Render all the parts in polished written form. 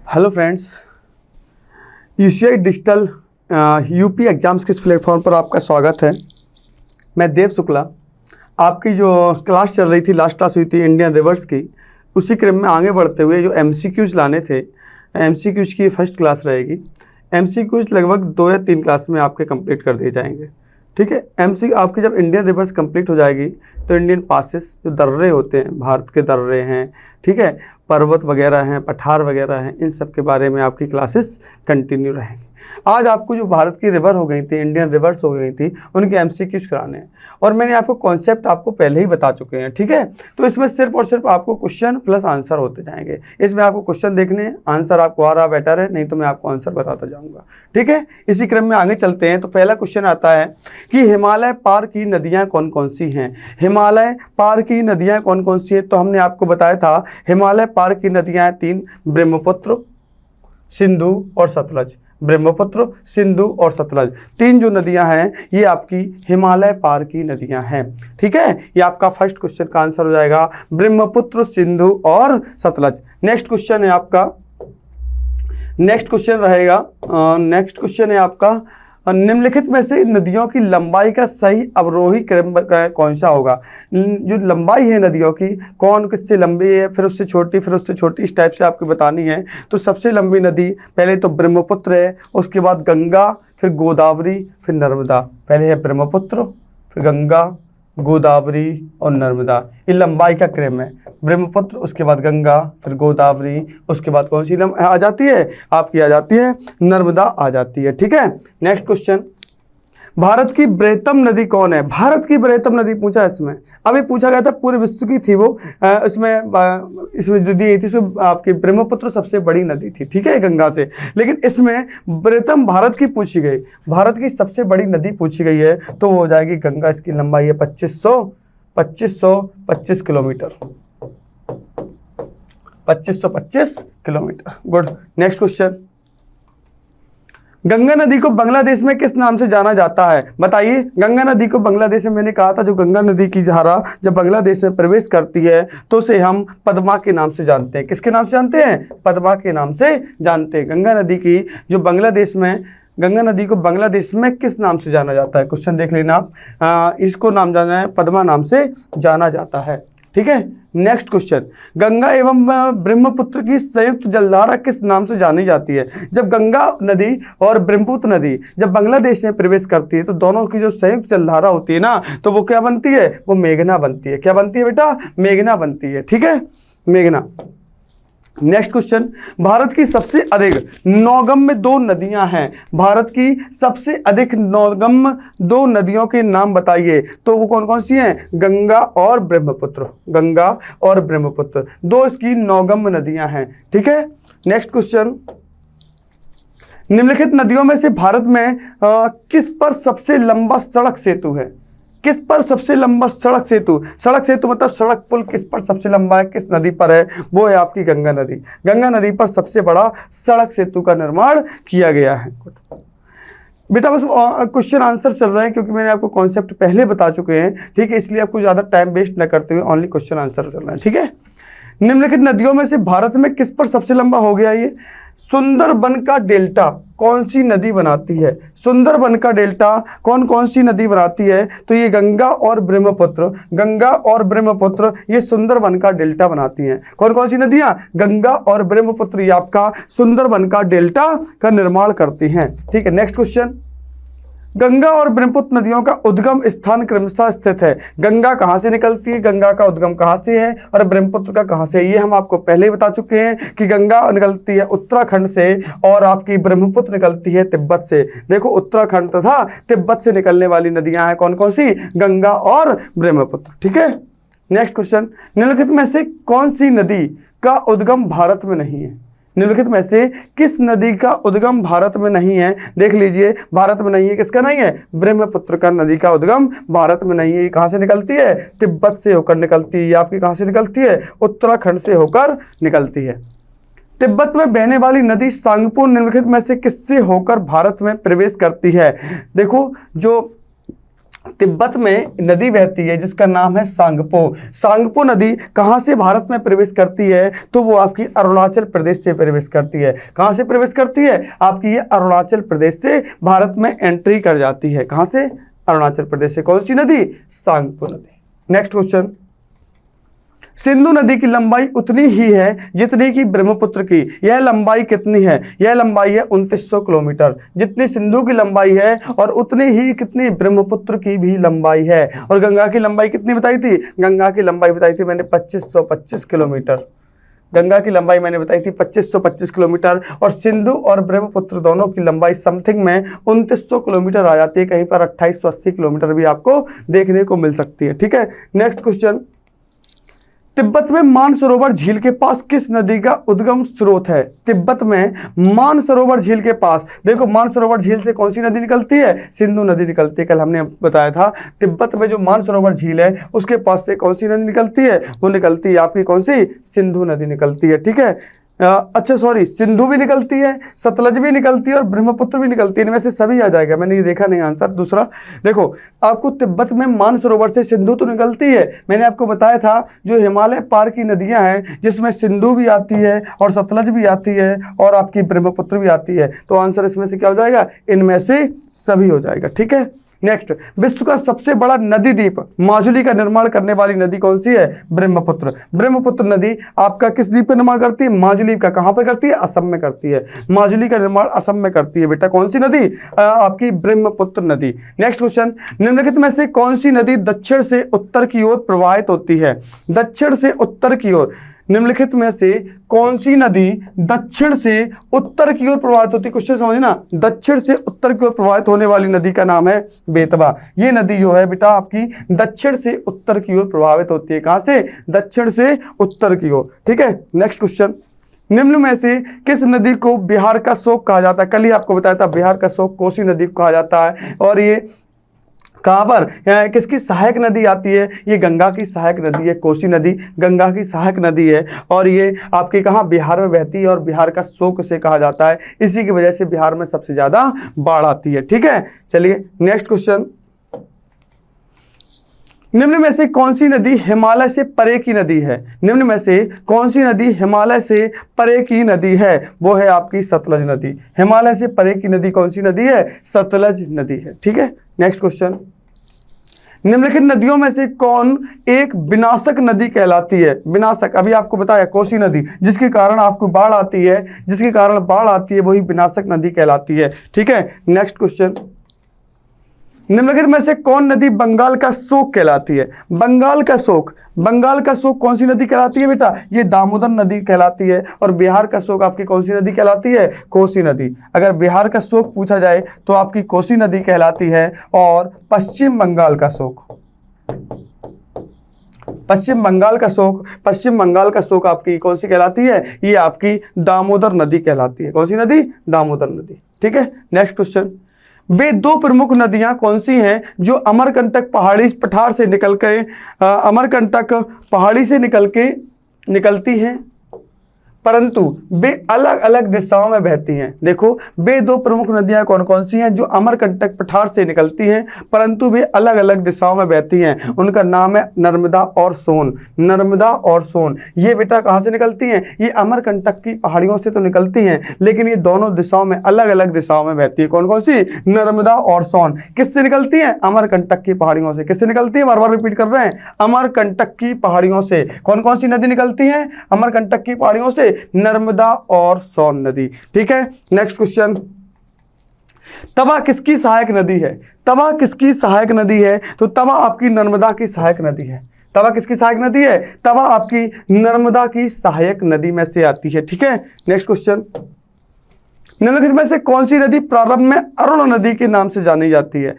Hello friends, UCI digital UP exams के इस platform पर आपका स्वागत है। मैं देव शुक्ला, आपकी जो क्लास चल रही थी, लास्ट क्लास हुई थी इंडियन रिवर्स की, उसी क्रम में आगे बढ़ते हुए जो एमसीक्यूज़ लाने थे, एमसीक्यूज़ की फर्स्ट क्लास रहेगी। एमसीक्यूज़ लगभग 2 या 3 क्लास में आपके कंप्लीट कर दिए जाएंगे। ठीक है, आपकी जब इंडियन रिवर्स कंप्लीट हो जाएगी तो इंडियन पासेस जो दर्रे होते हैं, भारत के दर्रे हैं, ठीक है, पर्वत वगैरह हैं, पठार वगैरह हैं, इन सब के बारे में आपकी क्लासेस कंटिन्यू रहेंगी। आज आपको जो भारत की रिवर हो गई थी, इंडियन रिवर्स हो गई थी, उनके एमसीक्यूज़ कराने हैं और मैंने आपको कॉन्सेप्ट आपको पहले ही बता चुके हैं। ठीक है, तो इसमें सिर्फ और सिर्फ आपको क्वेश्चन प्लस आंसर होते जाएंगे। इसमें आपको क्वेश्चन देखने हैं, आंसर आपको आ रहा बेटर है, नहीं तो मैं आपको आंसर बताता जाऊँगा। ठीक है, इसी क्रम में आगे चलते हैं। तो पहला क्वेश्चन आता है कि हिमालय पार की नदियाँ कौन कौन सी हैं। हिमालय पार की नदियाँ कौन कौन सी हैं, तो हमने आपको बताया था हिमालय पार की नदियाँ 3, ब्रह्मपुत्र, सिंधु और सतलज। ब्रह्मपुत्र, सिंधु और सतलज, 3 जो नदियां हैं ये आपकी हिमालय पार की नदियां हैं। ठीक है, ये आपका फर्स्ट क्वेश्चन का आंसर हो जाएगा, ब्रह्मपुत्र, सिंधु और सतलज। नेक्स्ट क्वेश्चन है आपका, नेक्स्ट क्वेश्चन है आपका निम्नलिखित में से नदियों की लंबाई का सही अवरोही क्रम कौन सा होगा। जो लंबाई है नदियों की, कौन किससे लंबी है, फिर उससे छोटी, फिर उससे छोटी, इस टाइप से आपको बतानी है। तो सबसे लंबी नदी पहले तो ब्रह्मपुत्र है, उसके बाद गंगा, फिर गोदावरी, फिर नर्मदा। पहले है ब्रह्मपुत्र, फिर गंगा, गोदावरी और नर्मदा। ये लंबाई का क्रम है, ब्रह्मपुत्र, उसके बाद गंगा, फिर गोदावरी, उसके बाद कौन सी आ जाती है, आपकी आ जाती है नर्मदा आ जाती है। ठीक है, नेक्स्ट क्वेश्चन, भारत की बृहत्तम नदी कौन है। भारत की बृहत्तम नदी पूछा है इसमें, अभी पूछा गया था, पूरे विश्व की थी वो। इसमें जो दी थी इसमें आपकी ब्रह्मपुत्र सबसे बड़ी नदी थी, ठीक है, गंगा से। लेकिन इसमें बृहत्तम भारत की पूछी गई, भारत की सबसे बड़ी नदी पूछी गई है, तो वो हो जाएगी गंगा। इसकी लंबाई है 2525 kilometre, 2525 kilometre. Good. Next question, Ganga नदी को बांग्लादेश में किस नाम से जाना जाता है, बताइए। गंगा नदी को बांग्लादेश में, मैंने कहा था जो गंगा नदी की धारा जब बांग्लादेश में प्रवेश करती है तो उसे हम पद्मा के नाम से जानते हैं। किसके नाम से जानते हैं, पद्मा के नाम से जानते हैं। गंगा नदी की जो बांग्लादेश में, गंगा नदी को बांग्लादेश में किस नाम से जाना जाता है, क्वेश्चन देख लेना आप। इसको नाम जाना है, पद्मा नाम से जाना जाता है। ठीक है, नेक्स्ट क्वेश्चन, गंगा एवं ब्रह्मपुत्र की संयुक्त जलधारा किस नाम से जानी जाती है। जब गंगा नदी और ब्रह्मपुत्र नदी जब बांग्लादेश में प्रवेश करती है तो दोनों की जो संयुक्त जलधारा होती है ना, तो वो क्या बनती है, वो मेघना बनती है। क्या बनती है बेटा, मेघना बनती है। ठीक है, मेघना। नेक्स्ट क्वेश्चन, भारत की सबसे अधिक नौगम्य 2 नदियां हैं। भारत की सबसे अधिक नौगम्य 2 नदियों के नाम बताइए। तो वो कौन कौन सी हैं, गंगा और ब्रह्मपुत्र। गंगा और ब्रह्मपुत्र 2 इसकी नौगम्य नदियां हैं। ठीक है, नेक्स्ट क्वेश्चन, निम्नलिखित नदियों में से भारत में किस पर सबसे लंबा सड़क सेतु है। किस पर सबसे लंबा सड़क सेतु, सड़क सेतु मतलब सड़क पुल किस पर सबसे लंबा है, किस नदी पर है, वो है आपकी गंगा नदी। गंगा नदी पर सबसे बड़ा सड़क सेतु का निर्माण किया गया है। बेटा बस क्वेश्चन आंसर चल रहे हैं क्योंकि मैंने आपको कॉन्सेप्ट पहले बता चुके हैं। ठीक है, इसलिए आपको ज़्यादा टाइम वेस्ट न करते हुए ओनली क्वेश्चन आंसर चल रहे हैं। ठीक है, निम्नलिखित नदियों में से भारत में किस पर सबसे लंबा हो गया ये, सुंदरबन का डेल्टा कौन सी नदी बनाती है। सुंदरबन का डेल्टा कौन कौन सी नदी बनाती है, तो ये गंगा और ब्रह्मपुत्र, गंगा और ब्रह्मपुत्र ये सुंदरबन का डेल्टा बनाती हैं। कौन कौन सी नदियां, गंगा और ब्रह्मपुत्र ये आपका सुंदरबन का डेल्टा का निर्माण करती हैं। ठीक है, नेक्स्ट क्वेश्चन, गंगा और ब्रह्मपुत्र नदियों का उद्गम स्थान क्रमशः स्थित है। गंगा कहाँ से निकलती है, गंगा का उद्गम कहाँ से है और ब्रह्मपुत्र का कहाँ से है, ये हम आपको पहले ही बता चुके हैं कि गंगा निकलती है उत्तराखंड से और आपकी ब्रह्मपुत्र निकलती है तिब्बत से। देखो उत्तराखंड तथा तिब्बत से निकलने वाली नदियां हैं कौन कौन सी, गंगा और ब्रह्मपुत्र। ठीक है, नेक्स्ट क्वेश्चन, निम्नलिखित में से कौन सी नदी का उद्गम भारत में नहीं है। निम्नलिखित में से किस नदी का उद्गम भारत में नहीं है, देख लीजिए। भारत में नहीं है, किसका नहीं है, ब्रह्मपुत्र का नदी का उद्गम भारत में नहीं है। ये कहाँ से निकलती है, तिब्बत से होकर निकलती है। ये आपकी कहाँ से निकलती है, उत्तराखंड से होकर निकलती है। तिब्बत में बहने वाली नदी सांगपो निम्नलिखित में से किससे होकर भारत में प्रवेश करती है। देखो जो तिब्बत में नदी बहती है जिसका नाम है सांगपो। सांगपो नदी कहाँ से भारत में प्रवेश करती है? तो वो आपकी अरुणाचल प्रदेश से प्रवेश करती है। कहाँ से प्रवेश करती है? आपकी ये अरुणाचल प्रदेश से भारत में एंट्री कर जाती है। कहाँ से? अरुणाचल प्रदेश से। कौन सी नदी? सांगपो नदी। नेक्स्ट क्वेश्चन, सिंधु नदी की लंबाई उतनी ही है जितनी कि ब्रह्मपुत्र की। यह लंबाई कितनी है? यह लंबाई है 2900 किलोमीटर। जितनी सिंधु की लंबाई है और उतनी ही कितनी ब्रह्मपुत्र की भी लंबाई है। और गंगा की लंबाई कितनी बताई थी? गंगा की लंबाई बताई थी मैंने 2525 किलोमीटर। गंगा की लंबाई मैंने बताई थी 2525 किलोमीटर। और सिंधु और ब्रह्मपुत्र दोनों की लंबाई समथिंग में 2900 किलोमीटर आ जाती है। कहीं पर 2880 किलोमीटर भी आपको देखने को मिल सकती है। ठीक है, नेक्स्ट क्वेश्चन, तिब्बत में मानसरोवर झील के पास किस नदी का उद्गम स्रोत है? तिब्बत में मानसरोवर झील के पास, देखो मानसरोवर झील से कौन सी नदी निकलती है? सिंधु नदी निकलती है। कल हमने बताया था तिब्बत में जो मानसरोवर झील है उसके पास से कौन सी नदी निकलती है? वो निकलती है आपकी कौन सी? सिंधु नदी निकलती है। ठीक है, अच्छा सॉरी, सिंधु भी निकलती है, सतलज भी निकलती है और ब्रह्मपुत्र भी निकलती है। इनमें से सभी आ जाएगा, मैंने ये देखा नहीं आंसर। दूसरा देखो, आपको तिब्बत में मानसरोवर से सिंधु तो निकलती है, मैंने आपको बताया था जो हिमालय पार की नदियां हैं जिसमें सिंधु भी आती है और सतलज भी आती है और आपकी ब्रह्मपुत्र भी आती है। तो आंसर इसमें से क्या हो जाएगा? इनमें से सभी हो जाएगा। ठीक है, नेक्स्ट, विश्व का सबसे बड़ा नदी द्वीप माजुली का निर्माण करने वाली नदी कौन सी है? ब्रह्मपुत्र। ब्रह्मपुत्र नदी आपका किस द्वीप पर निर्माण करती है? माजुली का। कहां पर करती है? असम में करती है। माजुली का निर्माण असम में करती है बेटा। कौन सी नदी? आपकी ब्रह्मपुत्र नदी। नेक्स्ट क्वेश्चन, निम्नलिखित में से कौन सी नदी दक्षिण से उत्तर की ओर प्रवाहित होती है? दक्षिण से उत्तर की ओर, निम्नलिखित में से कौन सी नदी दक्षिण से उत्तर की ओर प्रवाहित होती है? क्वेश्चन समझे ना, दक्षिण से उत्तर की ओर प्रवाहित होने वाली नदी का नाम है बेतवा। ये नदी जो है बेटा आपकी दक्षिण से उत्तर की ओर प्रभावित होती है। कहां से? दक्षिण से उत्तर की ओर। ठीक है, नेक्स्ट क्वेश्चन, निम्न में से किस नदी को बिहार का शोक कहा जाता है? कल ही आपको बताया था बिहार का शोक कोसी नदी को कहा जाता है। और ये कहाँ पर, किसकी सहायक नदी आती है? ये गंगा की सहायक नदी है। कोसी नदी गंगा की सहायक नदी है और ये आपके कहाँ? बिहार में बहती है और बिहार का शोक से कहा जाता है। इसी की वजह से बिहार में सबसे ज्यादा बाढ़ आती है। ठीक है, चलिए नेक्स्ट क्वेश्चन, निम्न में से कौन सी नदी हिमालय से परे की नदी है? निम्न में से कौन सी नदी हिमालय से परे की नदी है? वो है आपकी सतलज नदी। हिमालय से परे की नदी कौन सी नदी है? सतलज नदी है। ठीक है, नेक्स्ट क्वेश्चन, निम्नलिखित नदियों में से कौन एक विनाशक नदी कहलाती है? विनाशक, अभी आपको बताया कोसी नदी, जिसके कारण आपको बाढ़ आती है, जिसके कारण बाढ़ आती है वही विनाशक नदी कहलाती है। ठीक है, नेक्स्ट क्वेश्चन, निम्नलिखित में से कौन नदी बंगाल का शोक कहलाती है? बंगाल का शोक, बंगाल का शोक कौन सी नदी कहलाती है बेटा? ये दामोदर नदी कहलाती है। और बिहार का शोक आपकी कौन सी नदी कहलाती है? कोसी नदी। अगर बिहार का शोक पूछा जाए तो आपकी कोसी नदी कहलाती है। और पश्चिम बंगाल का शोक, पश्चिम बंगाल का शोक, पश्चिम बंगाल का शोक आपकी कौन सी कहलाती है? ये आपकी दामोदर नदी कहलाती है। कौन सी नदी? दामोदर नदी। ठीक है, नेक्स्ट क्वेश्चन, वे दो प्रमुख नदियां कौन सी हैं जो अमरकंटक पहाड़ी पठार से निकल के अमरकंटक पहाड़ी से निकलती हैं परंतु वे अलग अलग दिशाओं में बहती हैं? देखो, वे दो प्रमुख नदियां कौन कौन सी हैं जो अमरकंटक पठार से निकलती हैं परंतु वे अलग अलग दिशाओं में बहती हैं? उनका नाम है नर्मदा और सोन। नर्मदा और सोन ये बेटा कहाँ से निकलती हैं? ये अमरकंटक की पहाड़ियों से तो निकलती हैं लेकिन ये दोनों दिशाओं में अलग अलग दिशाओं में बहती है। कौन कौन सी? नर्मदा और सोन। किससे निकलती हैं? अमरकंटक की पहाड़ियों से। किससे निकलती है? बार बार रिपीट कर रहे हैं, अमरकंटक की पहाड़ियों से। कौन कौन सी नदी निकलती है अमरकंटक की पहाड़ियों से? नर्मदा और सोन नदी। ठीक है, नेक्स्ट क्वेश्चन, तवा किसकी सहायक नदी है? तवा किसकी सहायक नदी है? तो तवा आपकी नर्मदा की सहायक नदी है। तवा किसकी सहायक नदी है? तवा आपकी नर्मदा की सहायक नदी में से आती है। ठीक है, नेक्स्ट क्वेश्चन, निम्नलिखित में से कौन सी नदी प्रारंभ में अरुण नदी के नाम से जानी जाती है?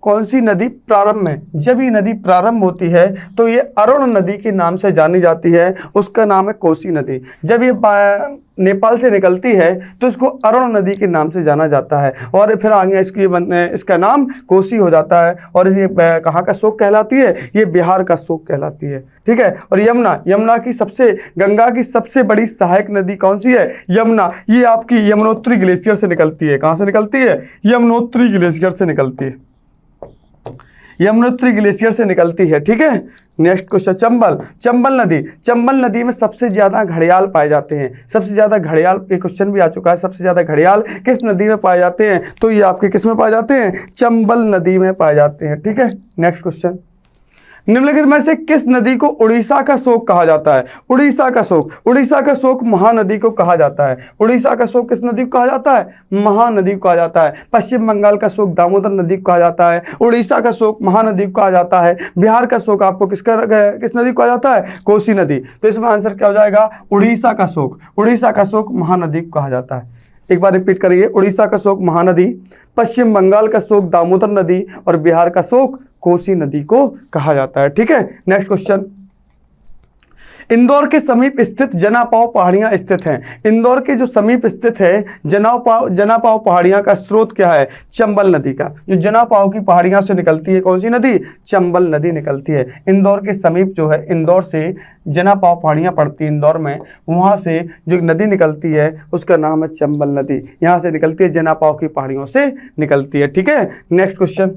कौन सी नदी प्रारंभ में, जब ये नदी प्रारंभ होती है तो ये अरुण नदी के नाम से जानी जाती है, उसका नाम है कोसी नदी। जब ये नेपाल से निकलती है तो इसको अरुण नदी के नाम से जाना जाता है और फिर आगे इसका नाम कोसी हो जाता है। और ये कहाँ का शोक कहलाती है? ये बिहार का शोक कहलाती है। ठीक है, और यमुना की गंगा की सबसे बड़ी सहायक नदी कौन सी है? यमुना। ये आपकी यमुनोत्री ग्लेशियर से निकलती है। कहाँ से निकलती है? यमुनोत्री ग्लेशियर से निकलती है। यमुनोत्री ग्लेशियर से निकलती है, ठीक है। नेक्स्ट क्वेश्चन, चंबल नदी में सबसे ज्यादा घड़ियाल पाए जाते हैं। सबसे ज्यादा घड़ियाल, ये क्वेश्चन भी आ चुका है, सबसे ज्यादा घड़ियाल किस नदी में पाए जाते हैं? तो ये आपके किस में पाए जाते हैं? चंबल नदी में पाए जाते हैं, ठीक है। नेक्स्ट क्वेश्चन, निम्नलिखित में से किस नदी को उड़ीसा का शोक कहा जाता है? उड़ीसा का शोक महानदी को कहा जाता है। उड़ीसा का शोक किस नदी को कहा जाता है? महानदी को कहा जाता है। पश्चिम बंगाल का शोक दामोदर नदी को कहा जाता है। उड़ीसा का शोक महानदी को कहा जाता है। बिहार का शोक आपको किस नदी को कहा जाता है? कोसी नदी। तो इसमें आंसर क्या हो जाएगा? उड़ीसा का शोक महानदी को कहा जाता है। एक बार रिपीट करिए, उड़ीसा का शोक महानदी, पश्चिम बंगाल का शोक दामोदर नदी और बिहार का शोक कोसी नदी को कहा जाता है, ठीक है। नेक्स्ट क्वेश्चन, इंदौर के समीप स्थित जनापाव पहाड़ियां स्थित हैं। इंदौर के जो समीप स्थित है जनापाव पहाड़ियां का स्रोत क्या है? चंबल नदी का। जो जनापाव की पहाड़ियां से निकलती है कौन सी नदी? चंबल नदी निकलती है। इंदौर के समीप जो है, इंदौर से जनापाव पहाड़ियां पड़ती है इंदौर में, वहां से जो नदी निकलती है उसका नाम है चंबल नदी। यहाँ से निकलती है, जनापाव की पहाड़ियों से निकलती है, ठीक है। नेक्स्ट क्वेश्चन,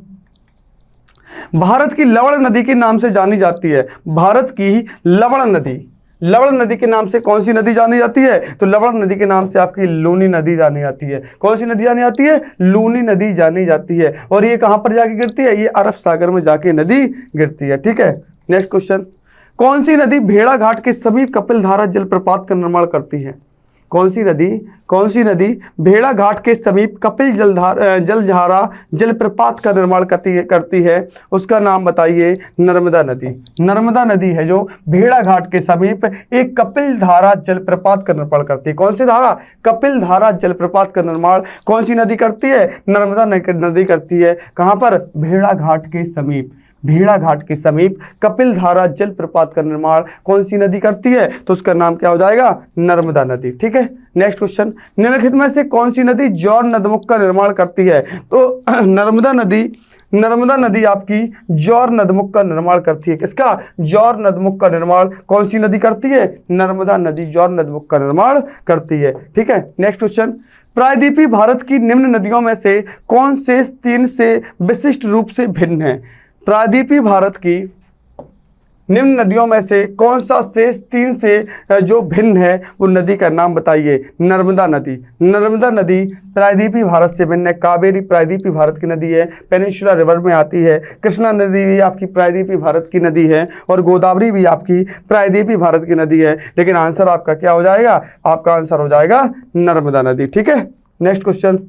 भारत की लवण नदी के नाम से जानी जाती है। भारत की लवण नदी के नाम से कौन सी नदी जानी जाती है? तो लवण नदी के नाम से आपकी लूनी नदी जानी जाती है। कौन सी नदी जानी जाती है? लूनी नदी जानी जाती है। और ये कहां पर जाके गिरती है? ये अरब सागर में जाके नदी गिरती है, ठीक है। नेक्स्ट क्वेश्चन, कौन सी नदी भेड़ाघाट के समीप कपिलधारा जलप्रपात का निर्माण करती है? कौन सी नदी भेड़ाघाट के समीप कपिल जलधारा जलप्रपात का निर्माण करती है? उसका नाम बताइए। नर्मदा नदी है जो भेड़ाघाट के समीप एक कपिल धारा जलप्रपात का निर्माण करती है। कौन सी धारा? कपिल धारा जलप्रपात का निर्माण कौन सी नदी करती है? नर्मदा नदी करती है। कहां पर? भेड़ाघाट के समीप कपिल धारा जलप्रपात का निर्माण कौन सी नदी करती है? तो उसका नाम क्या हो जाएगा? नर्मदा नदी, ठीक है। नेक्स्ट क्वेश्चन, निम्नलिखित में से कौन सी नदी जौर नदमुख का निर्माण करती है? तो नर्मदा नदी आपकी जौर नदमुख का निर्माण करती है। किसका? जौर नदमुख का निर्माण कौन सी नदी करती है? नर्मदा नदी जौर नदमुख का निर्माण करती है, ठीक है। नेक्स्ट क्वेश्चन, प्रायद्वीपीय भारत की निम्न नदियों में से कौन से 3 से विशिष्ट रूप से भिन्न है? प्रायद्वीपीय भारत की निम्न नदियों में से कौन सा शेष 3 से जो भिन्न है वो नदी का नाम बताइए। नर्मदा नदी प्रायद्वीपीय भारत से भिन्न है। कावेरी प्रायद्वीपीय भारत की नदी है, पेनिनसुला रिवर में आती है। कृष्णा नदी भी आपकी प्रायद्वीपीय भारत की नदी है और गोदावरी भी आपकी प्रायद्वीपीय भारत की नदी है। लेकिन आंसर आपका क्या हो जाएगा? आपका आंसर हो जाएगा नर्मदा नदी, ठीक है। नेक्स्ट क्वेश्चन,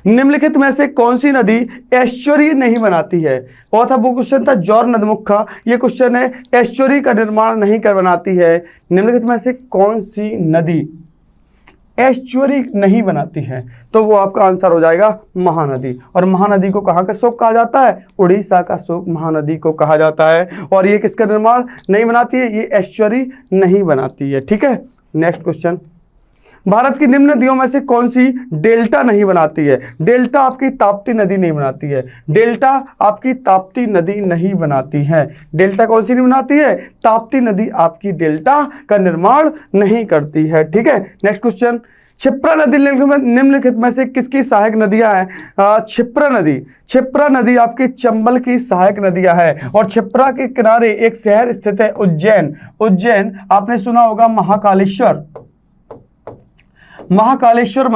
निम्नलिखित में से कौन सी नदी एस्चुरी नहीं बनाती है? और था वो क्वेश्चन था जौर नदमुख का, ये क्वेश्चन है एस्चुरी का निर्माण नहीं कर बनाती है। निम्नलिखित में से कौन सी नदी एस्चुरी नहीं बनाती है? तो वो आपका आंसर हो जाएगा महानदी। और महानदी को कहाँ का शोक कहा जाता है? उड़ीसा का शोक महानदी को कहा जाता है। और ये किसका निर्माण नहीं बनाती है? ये एस्चुरी नहीं बनाती है, ठीक है। नेक्स्ट क्वेश्चन, भारत की निम्न नदियों में से कौन सी डेल्टा नहीं बनाती है? डेल्टा आपकी ताप्ती नदी नहीं बनाती है। डेल्टा आपकी ताप्ती नदी नहीं बनाती है। डेल्टा कौन सी नहीं बनाती है? ताप्ती नदी आपकी डेल्टा का निर्माण नहीं करती है, ठीक है। नेक्स्ट क्वेश्चन, क्षिप्रा नदी निम्नलिखित में से किसकी सहायक नदियां हैं? क्षिप्रा नदी आपकी चंबल की सहायक नदियां हैं। और क्षिप्रा के किनारे एक शहर स्थित है उज्जैन। आपने सुना होगा महाकालेश्वर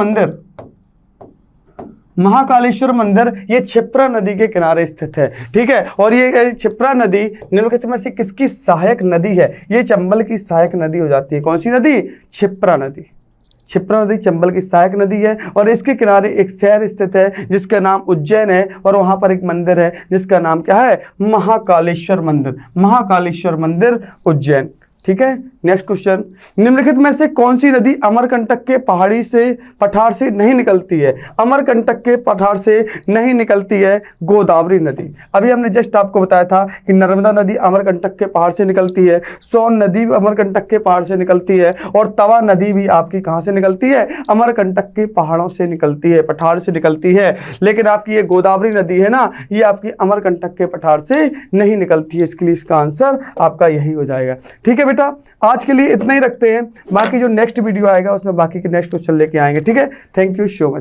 मंदिर ये क्षिप्रा नदी के किनारे स्थित है, ठीक है। और ये क्षिप्रा नदी निम्नलिखित में से किसकी सहायक नदी है? ये चंबल की सहायक नदी हो जाती है। कौन सी नदी? क्षिप्रा नदी चंबल की सहायक नदी है। और इसके किनारे एक शहर स्थित है जिसका नाम उज्जैन है। और वहां पर एक मंदिर है जिसका नाम क्या है? महाकालेश्वर मंदिर उज्जैन, ठीक है। नेक्स्ट क्वेश्चन, निम्नलिखित में से कौन सी नदी अमरकंटक के पठार से नहीं निकलती है? अमरकंटक के पठार से नहीं निकलती है गोदावरी नदी। अभी हमने जस्ट आपको बताया था कि नर्मदा नदी अमरकंटक के पहाड़ से निकलती है, सोन नदी भी अमरकंटक के पहाड़ से निकलती है और तवा नदी भी आपकी कहाँ से निकलती है? अमरकंटक के पहाड़ों से निकलती है, पठार से निकलती है। लेकिन आपकी ये गोदावरी नदी है ना, ये आपकी अमरकंटक के पठार से नहीं निकलती है। इसके लिए इसका आंसर आपका यही हो जाएगा, ठीक है बेटा। आज के लिए इतना ही रखते हैं, बाकी जो नेक्स्ट वीडियो आएगा उसमें बाकी के नेक्स्ट क्वेश्चन लेके आएंगे, ठीक है। Thank you so much.